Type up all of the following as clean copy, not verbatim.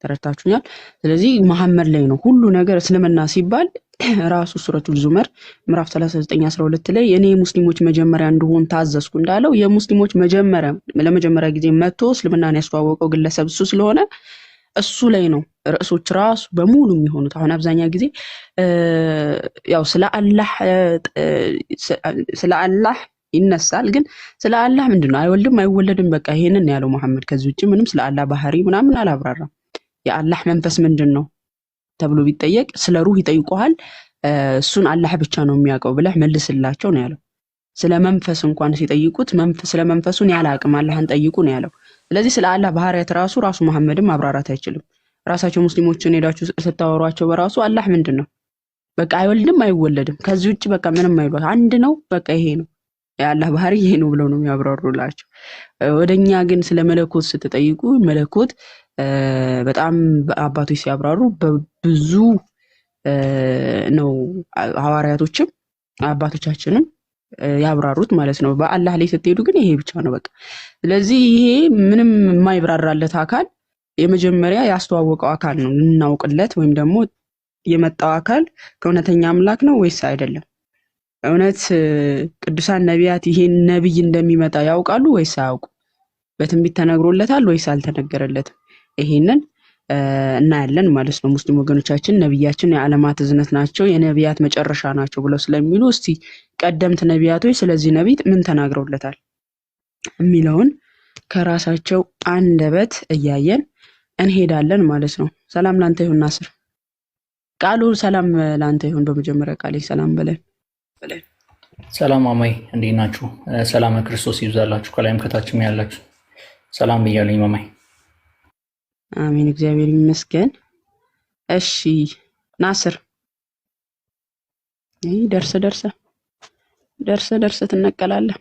ተረታችሁኛል። ስለዚህ መሐመድ ላይ ነው ሁሉ ነገር እስልምና ሲባል ራሱ ሱረቱል ዙመር ምዕራፍ 39:12 ላይ እኔ ሙስሊሞች መጀመሪያ እንደሆን ታዘዝኩ እንዳለው የሙስሊሞች ለመጀመሪያ ጊዜ መጥቶ እስልምናን ያስተዋወቀው ግለሰብ እሱ ስለሆነ እሱ ላይ ነው ርዕሶች ራሱ በሙሉ የሚሆኑት። አሁን አብዛኛው ጊዜ ያው ስለ አላህ ይነሳል፣ ግን ስለ አላህ ምንድነው አይወልድም አይወለድም በቃ ይሄንን ያለው መሐመድ። ከዚህ ውጪ ምንም ስለ አላህ ባህሪ ምናምን አላብራራም። የአላህ መንፈስ ምንድነው ተብሎ ቢጠየቅ ስለ ሩህ ይጠይቁሃል። እሱን አላህ ብቻ ነው የሚያውቀው ብለህ መልስላቸው ነው ያለው። ስለ መንፈስ እንኳን ሲጠይቁት ስለ መንፈሱን ያላቅም አላህን ጠይቁ ነው ያለው። ስለዚህ ስለ አላህ ባህሪያት ራሱ መሐመድም ማብራራት አይችልም። ራሳቸው ሙስሊሞችን ሄዳችሁ ስታወሯቸው በራሱ አላህ ምንድነው በቃ አይወልድም አይወለድም ከዚህ ውጪ በቃ ምንም አይሏት አንድ ነው በቃ ይሄ ነው የአላህ ባህሪ ይሄ ነው ብለው ነው የሚያብራሩላችሁ። ወደኛ ግን ስለ መለኮት ስትጠይቁ መለኮት በጣም አባቶች ሲያብራሩ በብዙ ነው ሐዋርያቶችም አባቶቻችንም ያብራሩት ማለት ነው። በአላህ ላይ ስትሄዱ ግን ይሄ ብቻ ነው በቃ። ስለዚህ ይሄ ምንም የማይብራራለት አካል የመጀመሪያ ያስተዋወቀው አካል ነው ልናውቅለት፣ ወይም ደግሞ የመጣው አካል ከእውነተኛ አምላክ ነው ወይስ አይደለም? እውነት ቅዱሳን ነቢያት ይሄን ነብይ እንደሚመጣ ያውቃሉ ወይስ አያውቁ? በትንቢት ተነግሮለታል ወይስ አልተነገረለትም? ይሄንን እናያለን ማለት ነው። ሙስሊም ወገኖቻችን ነብያችን የዓለማት እዝነት ናቸው፣ የነቢያት መጨረሻ ናቸው ብለው ስለሚሉ እስቲ ቀደምት ነቢያቶች ስለዚህ ነቢይ ምን ተናግረውለታል የሚለውን ከራሳቸው አንደበት እያየን እንሄዳለን ማለት ነው። ሰላም ላንተ ይሁን ናስር። ቃሉ ሰላም ላንተ ይሁን። በመጀመሪያ ቃል ሰላም በለን። ሰላም አማይ እንዴት ናችሁ? ሰላም ክርስቶስ ይብዛላችሁ ከላይም ከታችም ያላችሁ ሰላም ብያለኝ ማማይ። አሜን እግዚአብሔር ይመስገን። እሺ ናስር ደርሰ ትነቀላለህ።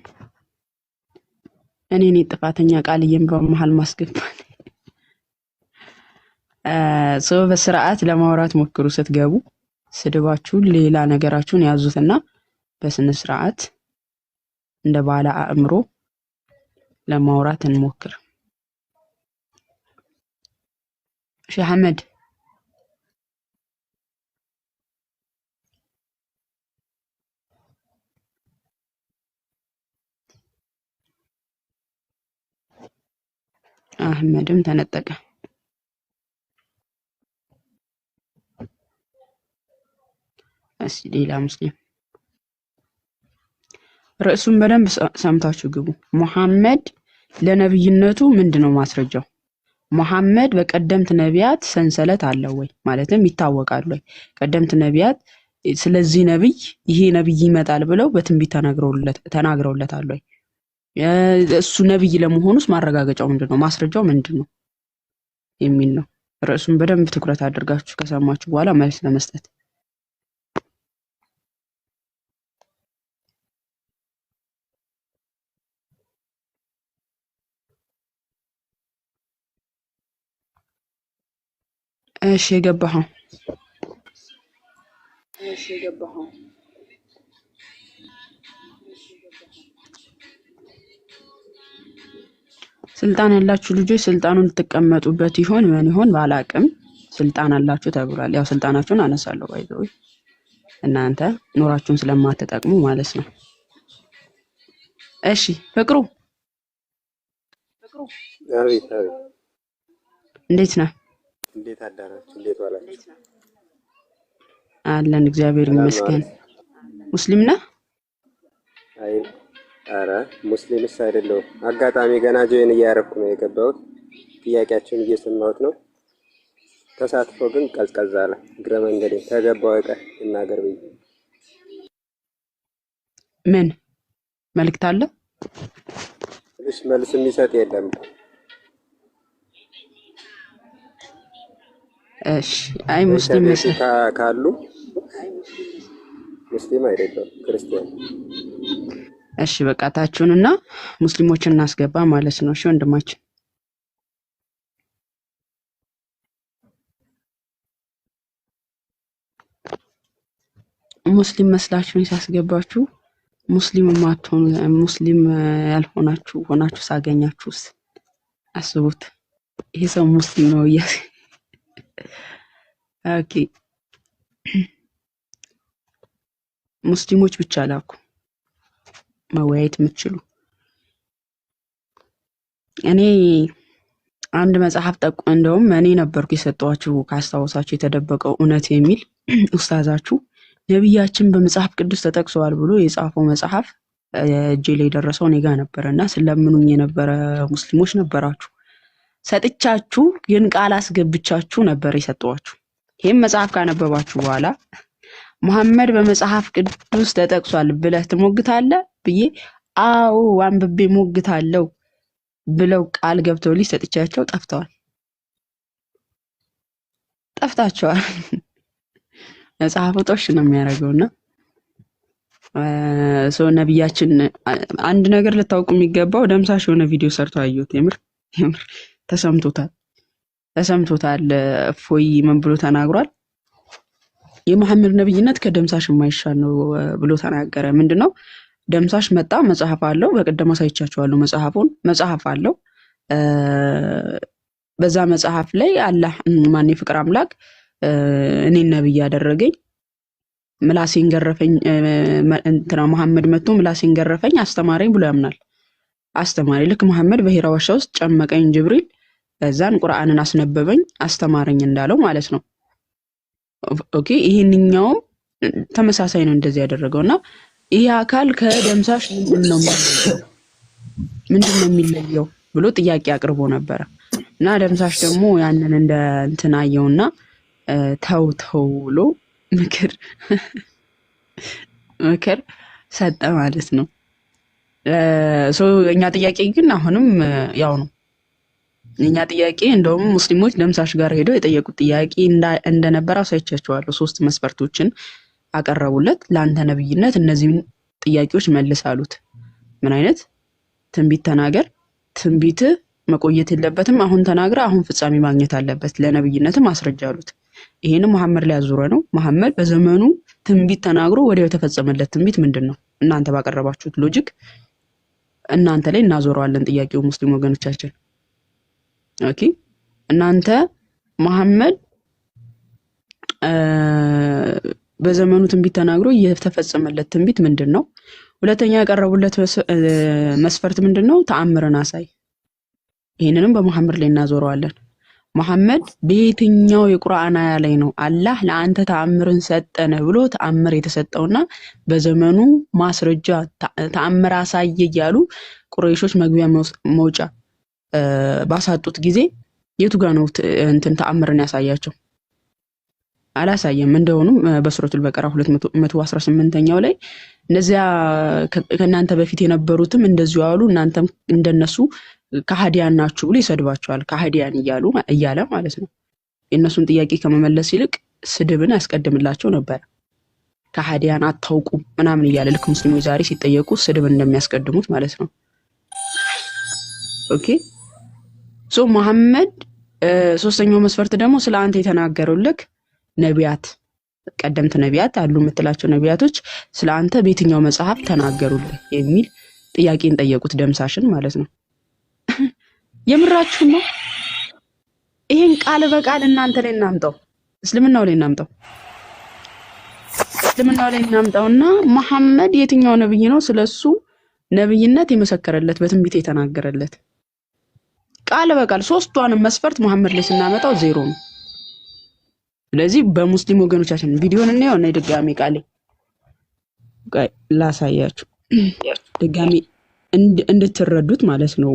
እኔ ጥፋተኛ ቃልዬም በመሃል ማስገባት ሰው በስርዓት ለማውራት ሞክሩ። ስትገቡ ስድባችሁን ሌላ ነገራችሁን ያዙትና በስነ ስርዓት እንደ ባለ አእምሮ ለማውራት እንሞክር። ሼህ አህመድ አህመድም ተነጠቀ። እሺ ሌላ ሙስሊም ርዕሱን በደንብ ሰምታችሁ ግቡ። ሙሐመድ ለነብይነቱ ምንድነው ማስረጃው? ሙሐመድ በቀደምት ነቢያት ሰንሰለት አለው ወይ? ማለትም ይታወቃል ወይ? ቀደምት ነቢያት ስለዚህ ነብይ ይሄ ነብይ ይመጣል ብለው በትንቢት ተናግረውለታል ወይ? እሱ ነብይ ለመሆኑስ ማረጋገጫው ምንድነው? ማስረጃው ምንድነው የሚል ነው። ርዕሱን በደንብ ትኩረት አድርጋችሁ ከሰማችሁ በኋላ መልስ ለመስጠት እሺ የገባኸው ስልጣን ያላችሁ ልጆች ስልጣኑን ልትቀመጡበት ይሆን ምን ይሆን ባላቅም ስልጣን አላችሁ ተብሏል። ያው ስልጣናችሁን አነሳለሁ ባይዘው እናንተ ኖራችሁን ስለማትጠቅሙ ማለት ነው። እሺ ፍቅሩ አቤት እንዴት ነህ? እንዴት አዳራችሁ? እንዴት ዋላችሁ? አለን እግዚአብሔር ይመስገን። ሙስሊም ነህ? አይ ኧረ ሙስሊምስ አይደለሁም። አጋጣሚ ገና ጆይን እያደረኩ ነው የገባሁት። ጥያቄያችሁን እየሰማሁት ነው። ተሳትፎ ግን ቀዝቀዝ አለ። እግረ መንገዴ ከገባሁ አይቀር እናገር ብዬ። ምን መልእክት አለ? ትንሽ መልስ የሚሰጥ የለም። እሺ አይ ሙስሊም ካሉ ሙስሊም አይደለም ክርስቲያን። እሺ በቃ ታችሁንና ሙስሊሞችን እናስገባ ማለት ነው። እሺ ወንድማችን ሙስሊም መስላችሁን ሲያስገባችሁ ሙስሊም ማትሆኑ ሙስሊም ያልሆናችሁ ሆናችሁ ሳገኛችሁስ አስቡት። ይሄ ሰው ሙስሊም ነው ኦኬ ሙስሊሞች ብቻ ላኩ መወያየት የምትችሉ። እኔ አንድ መጽሐፍ እንደውም እኔ ነበርኩ የሰጠኋችሁ ካስታወሳችሁ፣ የተደበቀው እውነት የሚል ኡስታዛችሁ ነቢያችን በመጽሐፍ ቅዱስ ተጠቅሰዋል ብሎ የጻፈው መጽሐፍ እጄ ላይ የደረሰው እኔ ጋር ነበረ እና ስለምኑኝ የነበረ ሙስሊሞች ነበራችሁ። ሰጥቻችሁ ግን ቃል አስገብቻችሁ ነበር የሰጠኋችሁ። ይህም መጽሐፍ ካነበባችሁ በኋላ መሐመድ በመጽሐፍ ቅዱስ ተጠቅሷል ብለህ ትሞግታለህ ብዬ አዎ አንብቤ ሞግታለሁ ብለው ቃል ገብተውልኝ ሰጥቻቸው ጠፍታቸዋል። መጽሐፉ ጦሽ ነው የሚያደርገውና ሰው ነቢያችን አንድ ነገር ልታውቁ የሚገባው ደምሳሽ የሆነ ቪዲዮ ሰርቶ አየሁት። የምር ተሰምቶታል። እፎይ ምን ብሎ ተናግሯል? የመሐመድ ነብይነት ከደምሳሽ የማይሻል ነው ብሎ ተናገረ። ምንድነው? ደምሳሽ መጣ፣ መጽሐፍ አለው። በቀደም አሳይቻችኋለሁ። መጽሐፍ አለው። በዛ መጽሐፍ ላይ አላህ ማን የፍቅር አምላክ እኔን ነብይ ያደረገኝ ምላሴን ገረፈኝ፣ እንትና መሐመድ መጥቶ ምላሴን ገረፈኝ አስተማረኝ ብሎ ያምናል። አስተማሪ ልክ መሐመድ በሂራ ዋሻ ውስጥ ጨመቀኝ ጅብሪል፣ በዛን ቁርአንን አስነበበኝ አስተማረኝ እንዳለው ማለት ነው። ኦኬ ይሄንኛውም ተመሳሳይ ነው እንደዚህ ያደረገውና ይሄ አካል ከደምሳሽ ምንድን ነው የሚለየው ብሎ ጥያቄ አቅርቦ ነበረ እና ደምሳሽ ደግሞ ያንን እንደ እንትን አየውና ተው ብሎ ምክር ሰጠ ማለት ነው። እኛ ጥያቄ ግን አሁንም ያው ነው። እኛ ጥያቄ እንደውም ሙስሊሞች ደምሳሽ ጋር ሄደው የጠየቁት ጥያቄ እንደነበረ አሳይቻቸዋለሁ። 3 መስፈርቶችን አቀረቡለት። ለአንተ ነብይነት እነዚህን ጥያቄዎች መልስ አሉት። ምን አይነት ትንቢት ተናገር፣ ትንቢት መቆየት የለበትም፣ አሁን ተናግረ አሁን ፍጻሜ ማግኘት አለበት፣ ለነብይነትም ማስረጃ አሉት። ይሄንም መሐመድ ላይ አዙረ ነው። መሐመድ በዘመኑ ትንቢት ተናግሮ ወዲያው የተፈጸመለት ትንቢት ምንድን ነው? እናንተ ባቀረባችሁት ሎጂክ እናንተ ላይ እናዞረዋለን ጥያቄው ሙስሊም ወገኖቻችን። ኦኬ እናንተ መሐመድ በዘመኑ ትንቢት ተናግሮ የተፈጸመለት ትንቢት ምንድን ነው? ሁለተኛ ያቀረቡለት መስፈርት ምንድን ነው? ተአምርን አሳይ። ይህንንም በመሐመድ ላይ እናዞረዋለን። መሐመድ በየትኛው የቁርአን አያ ላይ ነው አላህ ለአንተ ተአምርን ሰጠነ ብሎ ተአምር የተሰጠውና በዘመኑ ማስረጃ ተአምር አሳየ እያሉ ቁረይሾች መግቢያ መውጫ ባሳጡት ጊዜ የቱ ጋር ነው እንትን ተአምርን ያሳያቸው? አላሳየም። እንደሆኑም በሱረቱል በቀራ 218ኛው ላይ እነዚያ ከእናንተ በፊት የነበሩትም እንደዚሁ አሉ እናንተም እንደነሱ ከሃዲያን ናችሁ ብሎ ይሰድባቸዋል። ከሃዲያን እያለ ማለት ነው። የእነሱን ጥያቄ ከመመለስ ይልቅ ስድብን ያስቀድምላቸው ነበር። ከሃዲያን አታውቁም ምናምን እያለ ልክ ሙስሊሞች ዛሬ ሲጠየቁ ስድብን እንደሚያስቀድሙት ማለት ነው። ኦኬ መሐመድ ሶስተኛው መስፈርት ደግሞ ስለ አንተ የተናገሩልክ ነቢያት፣ ቀደምት ነቢያት አሉ የምትላቸው ነቢያቶች ስለ አንተ በየትኛው መጽሐፍ ተናገሩልህ የሚል ጥያቄን ጠየቁት፣ ደምሳሽን ማለት ነው። የምራችሁ ነው? ይሄን ቃል በቃል እናንተ ላይ እናምጣው፣ እስልምናው ላይ እናምጣውና መሐመድ የትኛው ነብይ ነው ስለሱ ነብይነት የመሰከረለት በትንቢት የተናገረለት? ቃል በቃል 3ቷንም መስፈርት መሐመድ ላይ ስናመጣው 0 ነው። ስለዚህ በሙስሊም ወገኖቻችን ቪዲዮን እናየው እና ድጋሚ ቃሌ ላሳያችሁ ድጋሚ እንድትረዱት ማለት ነው።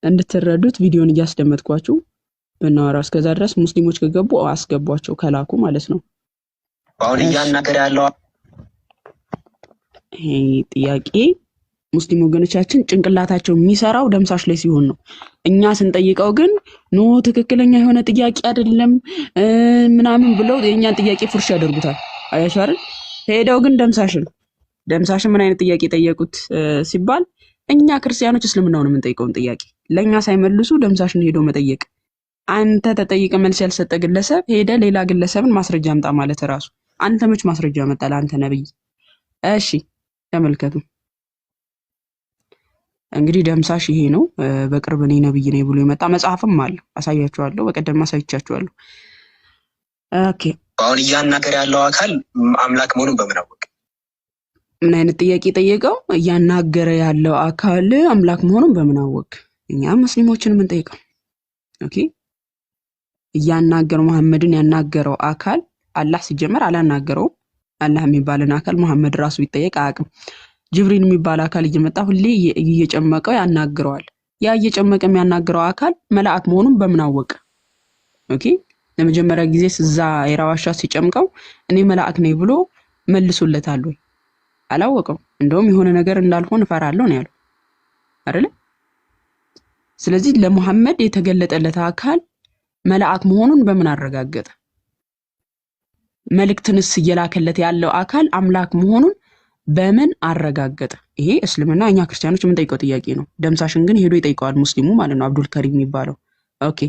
እንድትረዱት ቪዲዮን እያስደመጥኳችሁ ብናወራ እስከዛ ድረስ ሙስሊሞች ከገቡ አስገቧቸው ከላኩ ማለት ነው። አሁን እያናገረ ያለው ይሄ ጥያቄ ሙስሊም ወገኖቻችን ጭንቅላታቸው የሚሰራው ደምሳሽ ላይ ሲሆን ነው። እኛ ስንጠይቀው ግን ኖ ትክክለኛ የሆነ ጥያቄ አይደለም ምናምን ብለው የኛን ጥያቄ ፉርሽ ያደርጉታል። አያችሁ አይደል? ሄደው ግን ደምሳሽን ምን አይነት ጥያቄ ጠየቁት ሲባል እኛ ክርስቲያኖች እስልምናውን የምንጠይቀውን ጥያቄ ለኛ ሳይመልሱ ደምሳሽን ሄዶ መጠየቅ። አንተ ተጠይቀ መልስ ያልሰጠ ግለሰብ ሄደ ሌላ ግለሰብን ማስረጃ አምጣ ማለት ራሱ አንተ መች ማስረጃ መጣለ? አንተ ነብይ። እሺ ተመልከቱ። እንግዲህ ደምሳሽ ይሄ ነው። በቅርብ እኔ ነብይ ነኝ ብሎ የመጣ መጽሐፍም አለ፣ አሳያችኋለሁ። በቀደም አሳይቻችኋለሁ። ኦኬ አሁን እያናገረ ያለው አካል አምላክ መሆኑን በምን አወቅ? ምን አይነት ጥያቄ ጠየቀው? እያናገረ ያለው አካል አምላክ መሆኑን በምን አወቅ? እኛ ሙስሊሞችን የምንጠይቀው ኦኬ። እያናገረው መሐመድን ያናገረው አካል አላህ ሲጀመር አላናገረውም። አላህ የሚባልን አካል መሐመድ ራሱ ቢጠየቅ አያውቅም። ጅብሪል የሚባል አካል እየመጣ ሁሌ እየጨመቀው ያናግረዋል። ያ እየጨመቀ የሚያናግረው አካል መልአክ መሆኑን በምን አወቀ? ኦኬ ለመጀመሪያ ጊዜ እዛ የራዋሻ ሲጨምቀው እኔ መልአክ ነኝ ብሎ መልሶለታል ወይ? አላወቀው። እንደውም የሆነ ነገር እንዳልሆን እፈራለሁ ነው ያለው አይደለ? ስለዚህ ለሙሐመድ የተገለጠለት አካል መልአክ መሆኑን በምን አረጋገጠ? መልእክትንስ እየላከለት ያለው አካል አምላክ መሆኑን በምን አረጋገጠ? ይሄ እስልምና እኛ ክርስቲያኖች የምንጠይቀው ጥያቄ ነው። ደምሳሽን ግን ሄዶ ይጠይቀዋል ሙስሊሙ ማለት ነው፣ አብዱል ከሪም የሚባለው። ኦኬ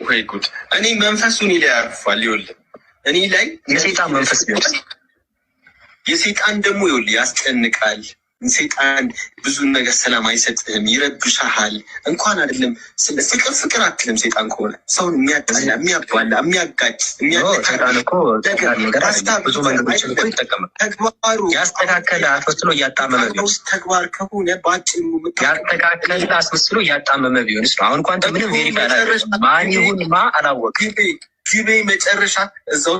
ወይ ጉድ! እኔ መንፈሱን ላይ ያርፋል። ይኸውልህ እኔ ላይ የሰይጣን መንፈስ ቢሆን የሰይጣን ደግሞ ይኸውልህ ያስጨንቃል። ሰይጣን ብዙ ነገር ሰላም አይሰጥህም፣ ይረብሻሃል። እንኳን አይደለም ስለ ፍቅር አትልም። ሰይጣን ከሆነ ሰውን የሚያጣላ፣ የሚያባላ፣ የሚያጋጭ ብዙ መንገዶችን እኮ ይጠቀማል። ተግባሩ ያስተካከለ አስመስሎ እያጣመመ ቢሆንስ? ተግባር ከሆነ ባጭሩ ያስተካከለ አስመስሎ እያጣመመ ቢሆንስ? አሁን እንኳን አንተ ምንም ቬሪፋይ ማን ይሁን ማ አላወቅም። ጊቤ መጨረሻ እዛው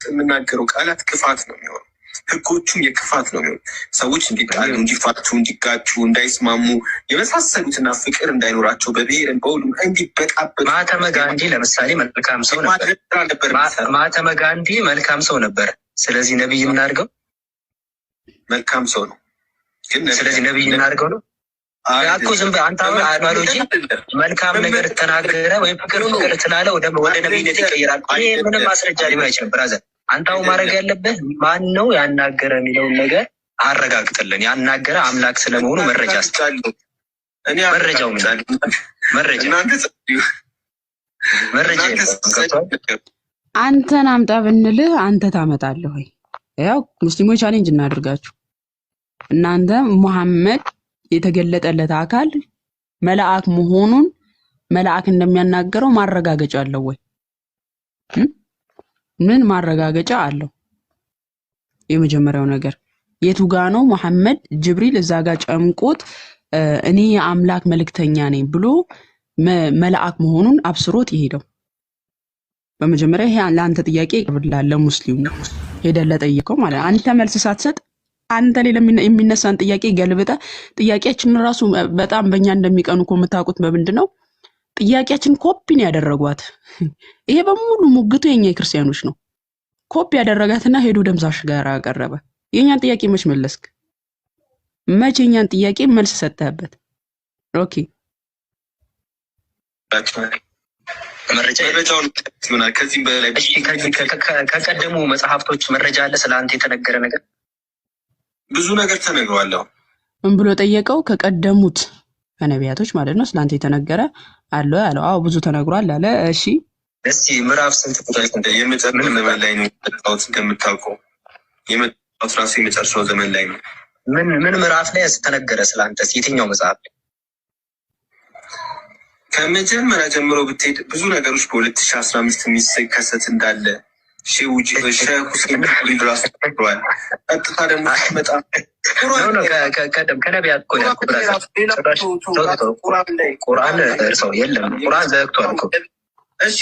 የምናገረው ቃላት ክፋት ነው የሚሆነው። ህጎቹም የክፋት ነው የሚሆኑ። ሰዎች እንዲጣሉ፣ እንዲፋቱ፣ እንዲጋጩ፣ እንዳይስማሙ የመሳሰሉትና ፍቅር እንዳይኖራቸው በብሔርን በሁሉም እንዲበጣበጡ። ማህተመ ጋንዲ ለምሳሌ መልካም ሰው ነበር። ማህተመ ጋንዲ መልካም ሰው ነበር። ስለዚህ ነብይ የምናደርገው መልካም ሰው ነው። ግን ስለዚህ ነብይ የምናደርገው ነው እኮ። ዝም ብለህ አንተ አናሎጂ መልካም ነገር ተናገረ ወይም ፍቅር ስላለ ወደ ነብይነት ይቀየራል። ይሄ ምንም ማስረጃ ሊሆን አይችልም ብራዘር። አንተው ማድረግ ያለብህ ማን ነው ያናገረ የሚለውን ነገር አረጋግጥልን። ያናገረ አምላክ ስለመሆኑ መረጃ አስጣለሁ። እኔ መረጃው መረጃ አንተን አምጣ ብንልህ አንተ ታመጣለህ ወይ? ያው ሙስሊሞች ቻሌንጅ እናድርጋችሁ። እናንተ ሙሐመድ የተገለጠለት አካል መልአክ መሆኑን መልአክ እንደሚያናገረው ማረጋገጫ አለው ወይ? ምን ማረጋገጫ አለው? የመጀመሪያው ነገር የቱ ጋ ነው መሐመድ ጅብሪል እዛ ጋር ጨምቆት እኔ የአምላክ መልእክተኛ ነኝ ብሎ መልአክ መሆኑን አብስሮት ይሄደው? በመጀመሪያ ይሄ ለአንተ ጥያቄ ይቀርብልሃል። ሙስሊሙ ሄደህ ለጠየቀው ማለት አንተ መልስ ሳትሰጥ አንተ ላይ የሚነሳን ጥያቄ ገልብጠ ጥያቄያችንን ራሱ በጣም በእኛ እንደሚቀኑ እኮ የምታውቁት በምንድን ነው? ጥያቄያችን ኮፒን ያደረጓት። ይሄ በሙሉ ሙግቱ የኛ የክርስቲያኖች ነው። ኮፒ ያደረጋትና ሄዶ ደምሳሽ ጋር አቀረበ። የኛን ጥያቄ መች መለስክ? መቼ የኛን ጥያቄ መልስ ሰጠህበት? ኦኬ መረጃውን ምናል ከዚህም በላይ ከቀደሙ መጽሐፍቶች መረጃ አለ ስለ አንተ የተነገረ ነገር? ብዙ ነገር ተነግሯል። ምን ብሎ ጠየቀው? ከቀደሙት ከነቢያቶች ማለት ነው ስላንተ የተነገረ አለ ያለው? አዎ ብዙ ተነግሯል አለ። እሺ እስቲ ምዕራፍ ስንት ቁጥር የመጨረሻው ዘመን ላይ ነው የመጣሁት? እንደምታውቀው የመጣሁት ራሱ የመጨረሻው ዘመን ላይ ነው። ምን ምዕራፍ ላይ ተነገረ ስላንተ? የትኛው መጽሐፍ? ከመጀመሪያ ጀምሮ ብትሄድ ብዙ ነገሮች በ2015 የሚከሰት እንዳለ ሼህ ሁሴን ራሱ ተናግረዋል። ቀጥታ ደግሞ መጣ ከነቢያት ቁርአን እርሰው የለም። ቁርአን ዘግቷል እኮ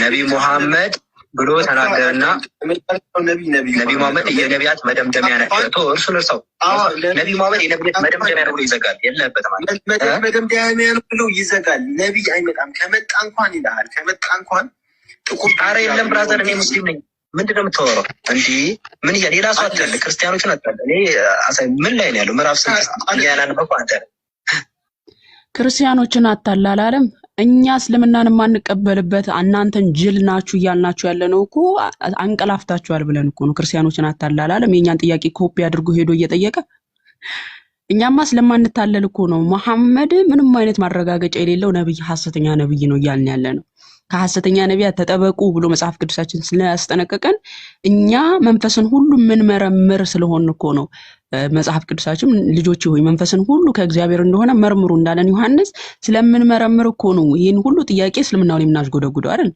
ነቢ ሙሐመድ ብሎ ተናገረና ነቢ ሙሐመድ የነቢያት መደምደሚያ ነቶ እርሱን እርሰው ነቢ ሙሐመድ የነቢያት መደምደሚያ ነው ብሎ ይዘጋል። የለበትም መደምደሚያ ነው ብሎ ይዘጋል። ነቢይ አይመጣም። ከመጣ እንኳን ይልሃል። ከመጣ እንኳን ጥቁር ኧረ የለም ብራዘር፣ እኔ ሙስሊም ነኝ። ምንድነው የምታወራው? እንዲህ ምን እያ ሌላ ሰው አታለ ክርስቲያኖችን አታለ። እኔ ምን ላይ ነው ያለው? ምዕራፍ 6 ያላነበብኩ አንተ ክርስቲያኖችን አታላላለም። እኛ እስልምናን የማንቀበልበት እናንተን ጅል ናችሁ እያልናችሁ ያለነው እኮ አንቀላፍታችኋል ብለን እኮ ነው። ክርስቲያኖችን አታላላለም። የኛን ጥያቄ ኮፒ አድርጎ ሄዶ እየጠየቀ እኛማ ስለማንታለል እኮ ነው። መሐመድ ምንም አይነት ማረጋገጫ የሌለው ነብይ፣ ሐሰተኛ ነብይ ነው እያልን ያለ ነው። ከሐሰተኛ ነቢያት ተጠበቁ ብሎ መጽሐፍ ቅዱሳችን ስለያስጠነቀቀን እኛ መንፈስን ሁሉ ምን መረምር ስለሆን እኮ ነው መጽሐፍ ቅዱሳችን ልጆች ሆይ መንፈስን ሁሉ ከእግዚአብሔር እንደሆነ መርምሩ እንዳለን ዮሐንስ ስለምንመረምር እኮ ነው ይሄን ሁሉ ጥያቄ እስልምናው ላይ የምናስጎደጉደው አይደል?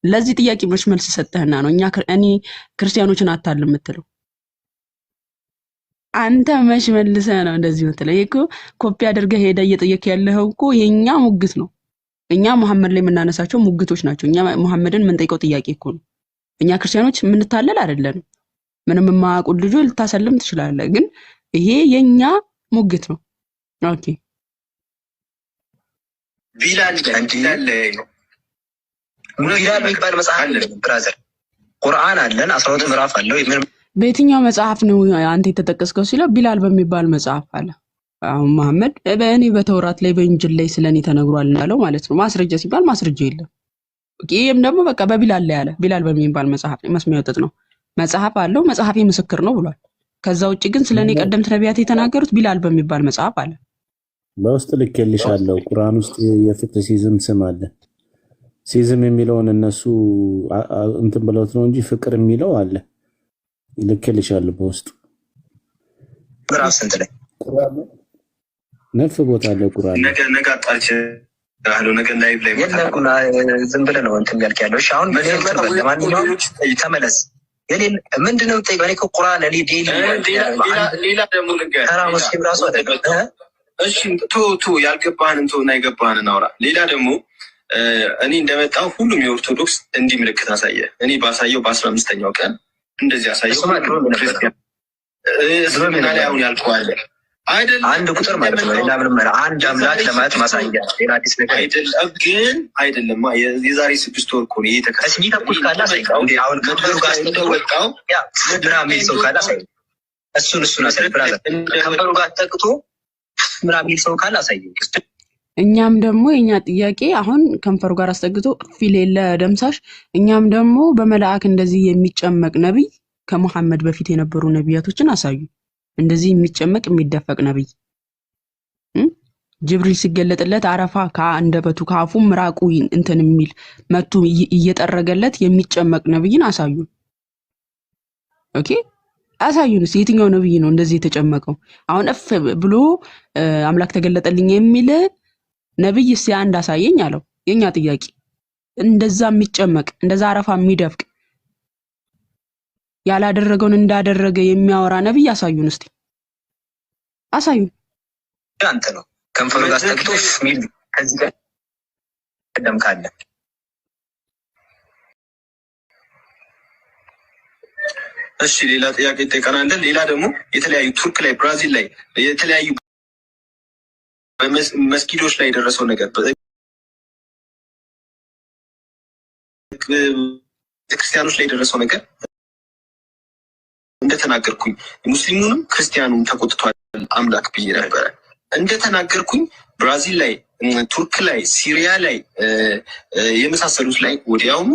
ለዚህ ጥያቄ መልስ ሰጠህና ነው እኔ ክርስቲያኖችን አታልም የምትለው። አንተ መች መልሰህ ነው እንደዚህ የምትለው? ይሄ እኮ ኮፒ አድርገህ ሄደህ እየጠየቅ ያለኸው እኮ የኛ ሙግት ነው። እኛ መሐመድ ላይ የምናነሳቸው ሙግቶች ናቸው። እኛ መሐመድን የምንጠይቀው ጥያቄ እኮ ነው። እኛ ክርስቲያኖች የምንታለል አይደለንም። ምንም የማያውቁ ልጆች ልታሰልም ትችላለህ፣ ግን ይሄ የኛ ሙግት ነው። ኦኬ ቢላል የሚባል መጽሐፍ አለ ብራዘር፣ ቁርአን አለን 12 ምዕራፍ አለው። በየትኛው መጽሐፍ ነው አንተ የተጠቀስከው? ሲለው ቢላል በሚባል መጽሐፍ አለ። አሁን መሐመድ በእኔ በተውራት ላይ በእንጅል ላይ ስለኔ ተነግሯል እንዳለው ማለት ነው። ማስረጃ ሲባል ማስረጃ የለም። ይሄም ደግሞ በቃ በቢላል ላይ አለ። ቢላል በሚባል መጽሐፍ ላይ መስሚያው ጥጥ ነው መጽሐፍ አለው። መጽሐፌ ምስክር ነው ብሏል። ከዛ ውጪ ግን ስለኔ ቀደምት ነቢያት የተናገሩት ቢላል በሚባል መጽሐፍ አለ። በውስጥ ልኬልሻለሁ። ቁርአን ውስጥ የፍቅር ሲዝም ስም አለ። ሲዝም የሚለውን እነሱ እንትን ብለውት ነው እንጂ ፍቅር የሚለው አለ። ልኬልሻለሁ በውስጥ ምዕራፍ ስንት ላይ ነፍ ቦታ አለ ቁርአን ነገ አጣርቼ ያለው ነገ ላይቭ ላይ ዝም ብለህ ነው እንትን ያልክ ያለው። እሺ አሁን ለማንኛውም ተመለስ። የሌለ ምንድነው ጠይቀው? እኔ ቁርአን እኔ ሌላ ደግሞ ልንገርህ ተራ ሙስሊም ራሱ አይደለም። እሺ ቶ ያልገባህን እና የገባህን አውራ። ሌላ ደግሞ እኔ እንደመጣው ሁሉም የኦርቶዶክስ እንዲህ ምልክት አሳየ። እኔ ባሳየው በ15ኛው ቀን እንደዚህ አሳየው። ክርስቲያን እስልምና ላይ አሁን ያልከው አለ አይደል? አንድ ቁጥር ማለት ነው። ሌላ ምንም አንድ አምላክ ለማለት ማሳያ ሌላ አዲስ ነገር አይደለም። ግን አይደለም የዛሬ 6 ወር እኮ ነው የተከሰተው። እስኪ ተኩስ ካላ ሳይቀር አሁን ከበሩ ጋር እንደወጣው ያ ምናምን የሚል ሰው ካላ ሳይቀር እሱን አሳይ ብራዘር። ከበሩ ጋር ተጠቅቶ ምናምን የሚል ሰው ካላ ሳይቀር እኛም ደግሞ የኛ ጥያቄ አሁን ከንፈሩ ጋር አስጠግቶ ፊል የለ ደምሳሽ። እኛም ደግሞ በመላእክ እንደዚህ የሚጨመቅ ነብይ ከመሐመድ በፊት የነበሩ ነቢያቶችን አሳዩ። እንደዚህ የሚጨመቅ የሚደፈቅ ነብይ ጅብሪል ሲገለጥለት አረፋ ከአንደበቱ ከአፉ ምራቁ እንትን የሚል መቱ እየጠረገለት የሚጨመቅ ነብይን አሳዩ። ኦኬ አሳዩንስ። የትኛው ነብይ ነው እንደዚህ የተጨመቀው? አሁን እፍ ብሎ አምላክ ተገለጠልኝ የሚል ነብይ እስኪ አንድ አሳየኝ አለው። የኛ ጥያቄ እንደዛ የሚጨመቅ እንደዛ አረፋ የሚደፍቅ ያላደረገውን እንዳደረገ የሚያወራ ነብይ አሳዩን እስቲ አሳዩን። አንተ ነው ከንፈሩ ጋር ተጠቅቶ ሚል ከዚህ ጋር ቀደም ካለ እሺ ሌላ ጥያቄ ጠይቀናል። ሌላ ደግሞ የተለያዩ ቱርክ ላይ ብራዚል ላይ የተለያዩ መስጊዶች ላይ የደረሰው ነገር ክርስቲያኖች ላይ የደረሰው ነገር እንደተናገርኩኝ ሙስሊሙንም ክርስቲያኑም ተቆጥቷል አምላክ ብዬ ነበረ። እንደተናገርኩኝ ብራዚል ላይ፣ ቱርክ ላይ፣ ሲሪያ ላይ የመሳሰሉት ላይ ወዲያውኑ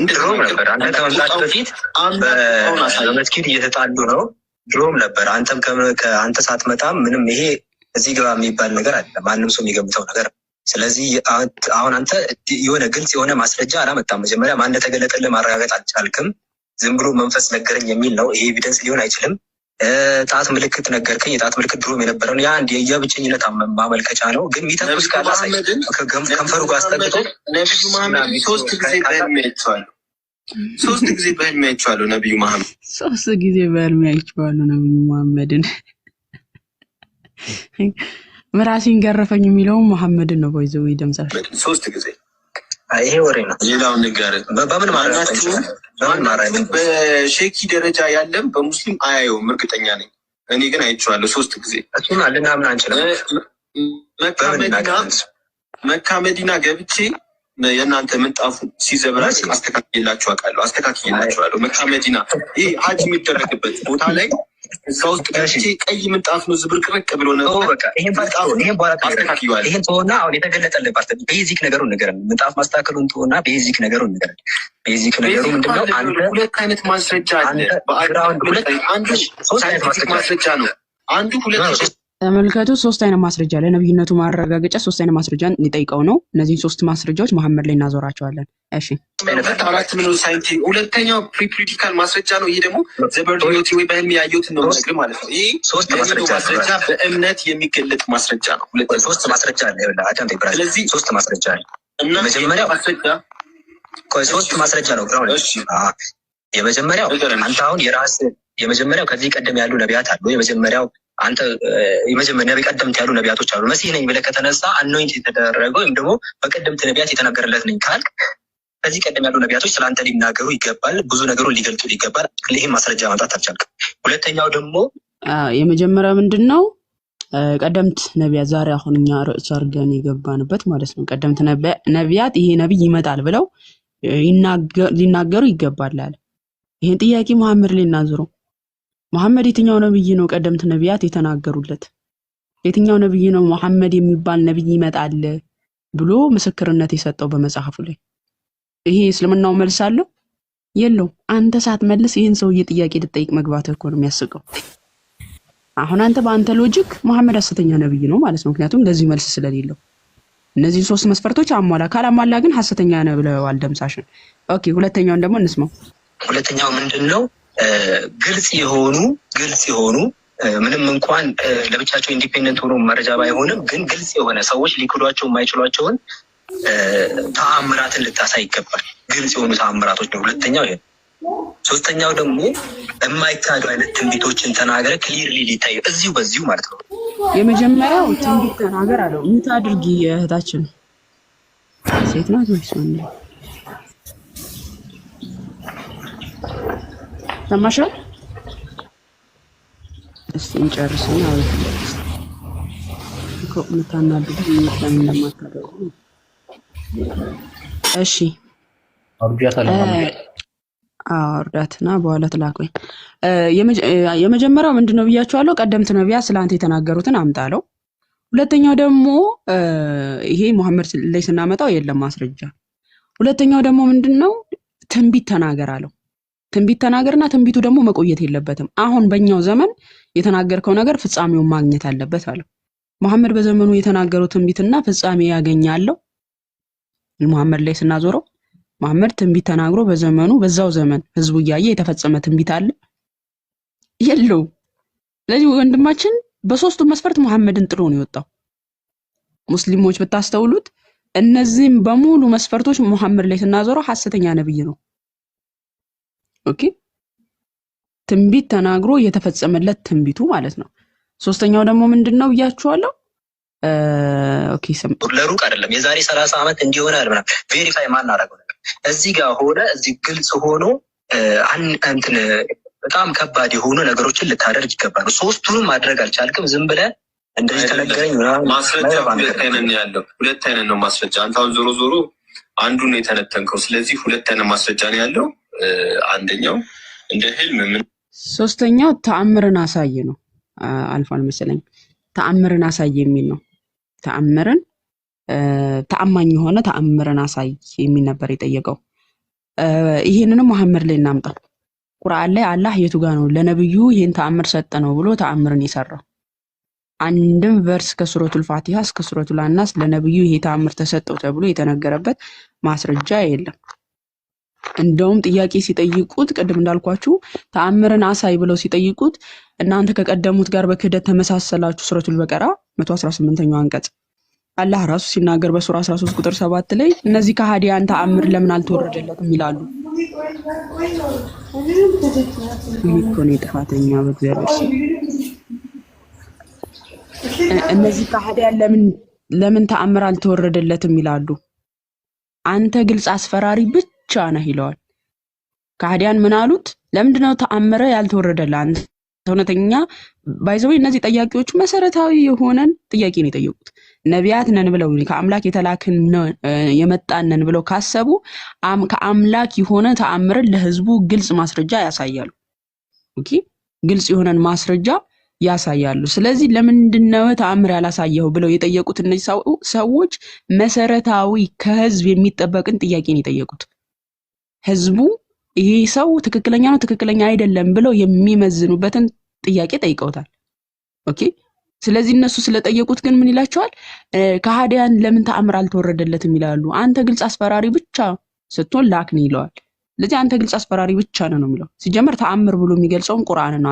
ድሮም ነበር። አንተ ከመምጣት በፊት በመስጊድ እየተጣሉ ነው። ድሮም ነበር። አንተም ከአንተ ሳትመጣም ምንም ይሄ እዚህ ገባ የሚባል ነገር አለ። ማንም ሰው የሚገምተው ነገር። ስለዚህ አሁን አንተ የሆነ ግልጽ የሆነ ማስረጃ አላመጣም። መጀመሪያ ማን እንደተገለጠልህ ማረጋገጥ አልቻልክም። ዝም ብሎ መንፈስ ነገረኝ የሚል ነው። ይሄ ኤቪደንስ ሊሆን አይችልም። ጣት ምልክት ነገርከኝ። የጣት ምልክት ድሮም የነበረውን ያ አንድ የብቸኝነት ማመልከቻ ነው። ግን ሚተኩስ ካላሳይ ከንፈሩ ጋር አስጠግቶ ነብዩ መሐመድ 3 ጊዜ በህልሜ አይቼዋለሁ። 3 ጊዜ በህልሜ አይቼዋለሁ ነብዩ መሐመድ 3 ጊዜ በህልሜ አይቼዋለሁ ነብዩ መሐመድን። ምራሲን ገረፈኝ የሚለውም መሐመድን ነው። ወይዘው ይደምሳል 3 ጊዜ ይሄ ወሬ ነው። ሌላውን ነገር በምን ማለት በሼኪ ደረጃ ያለም በሙስሊም አያየውም እርግጠኛ ነኝ። እኔ ግን አይቼዋለሁ 3 ጊዜ። እሱን ልናምን አንችልም። መካ መዲና ገብቼ የእናንተ ምንጣፉ ሲዘብራቅ አስተካክዬላችኋለሁ። መካ መዲና ይሄ ሀጅ የሚደረግበት ቦታ ላይ እዛ ውስጥ ገብቼ ቀይ ምንጣፍ ነው ዝብርቅርቅ ብሎ ነበር። ይሄን ተወና አሁን የተገለጠልህ ፓርት ቤዚክ ነገሩን ንገረን። ምንጣፍ ማስተካከሉን ተወና ቤዚክ ነገሩን ንገረን። ቤዚክ ነገሩ ምንድነው? አንተ 2 አይነት ማስረጃ አለ። አንዱ 3 አይነት ማስረጃ ነው። አንዱ 2 ተመልከቱ፣ ሶስት አይነት ማስረጃ ለነብይነቱ ማረጋገጫ ሶስት አይነት ማስረጃን ሊጠይቀው ነው። እነዚህን ሶስት ማስረጃዎች መሐመድ ላይ እናዞራቸዋለን። እሺ አራት ምን ሳይንቲ ሁለተኛው ፕሪክሪቲካል ማስረጃ ነው። ይሄ ደግሞ ዘበርዲዮቲ ወይ በህልም ያየሁትን ነው ነገር ማለት ነው። ይሄ ሶስት ማስረጃ በእምነት የሚገለጥ ማስረጃ ነው። ሶስት ማስረጃ አለ ይኸውልህ አዳም ተይብራል። ስለዚህ ሶስት ማስረጃ አለ እና መጀመሪያው ማስረጃ ሶስት ማስረጃ ነው። እሺ የመጀመሪያው አንተ አሁን የራስ የመጀመሪያው ከዚህ ቀደም ያሉ ነቢያት አሉ። የመጀመሪያው አንተ የመጀመሪያ ነብይ ቀደምት ያሉ ነቢያቶች አሉ። መሲህ ነኝ ብለህ ከተነሳ አኖይንት የተደረገው ወይም ደግሞ በቀደምት ነቢያት የተነገረለት ነኝ ካልክ ከዚህ ቀደም ያሉ ነቢያቶች ስለአንተ ሊናገሩ ይገባል፣ ብዙ ነገሩን ሊገልጡ ይገባል። ይህን ማስረጃ ማምጣት አልቻልክም። ሁለተኛው ደግሞ የመጀመሪያው ምንድነው? ቀደምት ነቢያት ዛሬ አሁን እኛ ርዕስ አድርገን የገባንበት ማለት ነው። ቀደምት ነቢያት ይሄ ነቢይ ይመጣል ብለው ሊናገሩ ይገባል አለ። ይሄን ጥያቄ መሐመድ ላይ እናዝረው። መሐመድ የትኛው ነብይ ነው ቀደምት ነቢያት የተናገሩለት? የትኛው ነብይ ነው መሐመድ የሚባል ነብይ ይመጣል ብሎ ምስክርነት የሰጠው በመጽሐፉ ላይ? ይሄ እስልምናው መልስ አለው የለው? አንተ ሳትመልስ ይሄን ሰውዬ ጥያቄ ልጠይቅ መግባት እኮ ነው የሚያስቀው። አሁን አንተ በአንተ ሎጂክ መሐመድ ሐሰተኛ ነብይ ነው ማለት ነው፣ ምክንያቱም ለዚህ መልስ ስለሌለው። እነዚህን ሶስት መስፈርቶች አሟላ። ካላሟላ ግን ሐሰተኛ ነው ብለዋል ደምሳሽን። ኦኬ ሁለተኛውን ደግሞ እንስማው። ሁለተኛው ምንድነው? ግልጽ የሆኑ ምንም እንኳን ለብቻቸው ኢንዲፔንደንት ሆኖ መረጃ ባይሆንም ግን ግልጽ የሆነ ሰዎች ሊክዷቸው የማይችሏቸውን ተአምራትን ልታሳይ ይገባል። ግልጽ የሆኑ ተአምራቶች ነው ሁለተኛው ይሄ። ሶስተኛው ደግሞ የማይካዱ አይነት ትንቢቶችን ተናገረ፣ ክሊርሊ ሊታይ በዚሁ ማለት ነው። የመጀመሪያው ትንቢት ተናገር አለው። ሚት አድርጊ እህታችን ሴት ናት ወይስ ወንድ? ሰማሽ? እስቲ እንጨርስና እኮ ምታናድዱ ምንም እንደማታደርጉ። እሺ አውርዳትና በኋላ ትላከኝ። የመጀመሪያው ምንድነው ብያችኋለሁ? ቀደምት ነቢያት ስለአንተ የተናገሩትን አምጣለው። ሁለተኛው ደግሞ ይሄ መሐመድ ላይ ስናመጣው የለም ማስረጃ። ሁለተኛው ደግሞ ምንድነው? ትንቢት ተናገር አለው። ትንቢት ተናገርና ትንቢቱ ደግሞ መቆየት የለበትም። አሁን በእኛው ዘመን የተናገርከው ነገር ፍጻሜውን ማግኘት አለበት አለው። መሐመድ በዘመኑ የተናገረው ትንቢትና ፍጻሜ ያገኛለው መሐመድ ላይ ስናዞረው መሐመድ ትንቢት ተናግሮ በዘመኑ በዛው ዘመን ህዝቡ እያየ የተፈጸመ ትንቢት አለ የለው? ስለዚህ ወንድማችን በሶስቱ መስፈርት መሐመድን ጥሎ ነው የወጣው። ሙስሊሞች ብታስተውሉት እነዚህም በሙሉ መስፈርቶች መሐመድ ላይ ስናዞረው ሐሰተኛ ነብይ ነው። ኦኬ ትንቢት ተናግሮ የተፈጸመለት ትንቢቱ ማለት ነው። ሶስተኛው ደግሞ ምንድነው ብያችኋለሁ? ኦኬ ለሩቅ አይደለም የዛሬ 30 ዓመት እንዲሆነ አይደለም ቬሪፋይ ማን አደረገው ነገር እዚህ ጋር ሆነ እዚህ ግልጽ ሆኖ እንትን በጣም ከባድ የሆኑ ነገሮችን ልታደርግ ይገባል። ሶስቱንም ማድረግ አልቻልክም። ዝም ብለህ እንደዚህ ተነገረኝ ማስረጃ ሁለት አይነት ነው ያለው። ሁለት አይነት ነው ማስረጃ። አንተ አሁን ዞሮ ዞሮ አንዱን ነው የተነተንከው። ስለዚህ ሁለት አይነት ማስረጃ ነው ያለው። አንደኛው እንደ ህልም ምን፣ ሶስተኛው ተአምርን አሳይ ነው። አልፏል መሰለኝ። ተአምርን አሳይ የሚል ነው። ተአምርን ተአማኝ የሆነ ተአምርን አሳይ የሚል ነበር የጠየቀው። ይሄንንም መሐመድ ላይ እናምጣው። ቁርአን ላይ አላህ የቱ ጋር ነው ለነብዩ ይሄን ተአምር ሰጠ ነው ብሎ ተአምርን የሰራው? አንድም ቨርስ ከሱረቱል ፋቲሃ እስከ ሱረቱል አናስ ለነብዩ ይሄ ተአምር ተሰጠው ተብሎ የተነገረበት ማስረጃ የለም። እንደውም ጥያቄ ሲጠይቁት ቅድም እንዳልኳችሁ ተአምርን አሳይ ብለው ሲጠይቁት እናንተ ከቀደሙት ጋር በክህደት ተመሳሰላችሁ ሱረቱል በቀራ 118ኛው አንቀጽ አላህ ራሱ ሲናገር በሱራ 13 ቁጥር 7 ላይ እነዚህ ከሃዲያን ተአምር ለምን አልተወረደለትም ይላሉ። ይኮኔ ጥፋተኛ በእግዚአብሔር ስም እነዚህ ከሃዲያን ለምን ተአምር አልተወረደለትም ይላሉ። አንተ ግልጽ አስፈራሪ ብቻ ነህ ይለዋል። ከሃዲያን ምን አሉት? ለምንድነው ተአምረ ያልተወረደለ? አንተ እውነተኛ ባይዘው እነዚህ ጠያቂዎች መሰረታዊ የሆነን ጥያቄ ነው የጠየቁት። ነቢያት ነን ብለው ከአምላክ የተላክን የመጣነን ብለው ካሰቡ ከአምላክ የሆነ ተአምርን ለህዝቡ ግልጽ ማስረጃ ያሳያሉ። ኦኬ ግልጽ የሆነን ማስረጃ ያሳያሉ። ስለዚህ ለምንድነው ተአምር ያላሳየው ብለው የጠየቁት እነዚህ ሰዎች መሰረታዊ ከህዝብ የሚጠበቅን ጥያቄ ነው የጠየቁት። ህዝቡ ይሄ ሰው ትክክለኛ ነው ትክክለኛ አይደለም ብለው የሚመዝኑበትን ጥያቄ ጠይቀውታል። ኦኬ ስለዚህ እነሱ ስለጠየቁት ግን ምን ይላቸዋል? ከሃዲያን ለምን ተአምር አልተወረደለትም ይላሉ። አንተ ግልጽ አስፈራሪ ብቻ ስትሆን ላክን ይለዋል። ስለዚህ አንተ ግልጽ አስፈራሪ ብቻ ነው የሚለው። ሲጀመር ተአምር ብሎ የሚገልጸውም ቁርአን ነው።